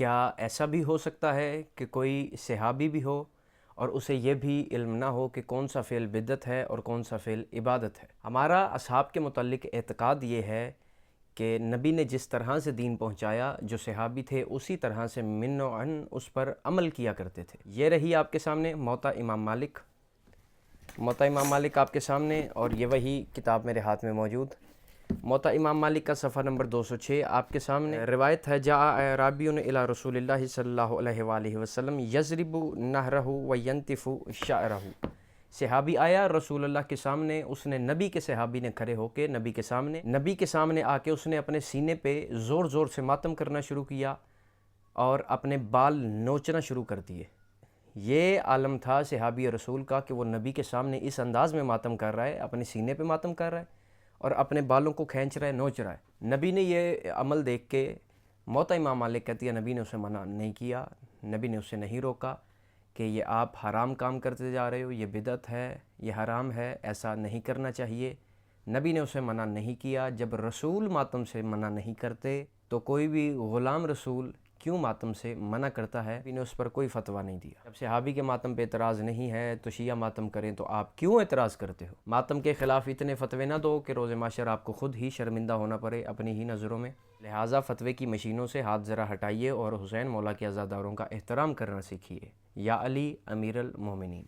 کیا ایسا بھی ہو سکتا ہے کہ کوئی صحابی بھی ہو اور اسے یہ بھی علم نہ ہو کہ کون سا فعل بدعت ہے اور کون سا فعل عبادت ہے؟ ہمارا اصحاب کے متعلق اعتقاد یہ ہے کہ نبی نے جس طرح سے دین پہنچایا، جو صحابی تھے اسی طرح سے من و عن اس پر عمل کیا کرتے تھے۔ یہ رہی آپ کے سامنے موطا امام مالک آپ کے سامنے، اور یہ وہی کتاب میرے ہاتھ میں موجود موطا امام مالک کا صفحہ نمبر 206 آپ کے سامنے روایت ہے: جاء اعرابی الی رسول اللہ صلی اللہ علیہ وآلہ وسلم یضرب نہرہ وینتف شعرہ۔ صحابی آیا رسول اللہ کے سامنے، اس نے نبی کے صحابی نے کھڑے ہو کے نبی کے سامنے آ کے اس نے اپنے سینے پہ زور زور سے ماتم کرنا شروع کیا اور اپنے بال نوچنا شروع کر دیے۔ یہ عالم تھا صحابی رسول کا کہ وہ نبی کے سامنے اس انداز میں ماتم کر رہا ہے، اپنے سینے پہ ماتم کر رہا ہے اور اپنے بالوں کو کھینچ رہا ہے، نوچ رہا ہے۔ نبی نے یہ عمل دیکھ کے موطا امام مالک کہتی ہے نبی نے اسے منع نہیں کیا، نبی نے اسے نہیں روکا کہ یہ آپ حرام کام کرتے جا رہے ہو، یہ بدعت ہے، یہ حرام ہے، ایسا نہیں کرنا چاہیے۔ نبی نے اسے منع نہیں کیا۔ جب رسول ماتم سے منع نہیں کرتے تو کوئی بھی غلام رسول کیوں ماتم سے منع کرتا ہے؟ نبی نے اس پر کوئی فتویٰ نہیں دیا۔ جب صحابی کے ماتم پہ اعتراض نہیں ہے تو شیعہ ماتم کریں تو آپ کیوں اعتراض کرتے ہو؟ ماتم کے خلاف اتنے فتوے نہ دو کہ روز محشر آپ کو خود ہی شرمندہ ہونا پڑے اپنی ہی نظروں میں۔ لہٰذا فتوے کی مشینوں سے ہاتھ ذرا ہٹائیے اور حسین مولا کے عزاداروں کا احترام کرنا سیکھیے۔ یا علی امیر المومنین۔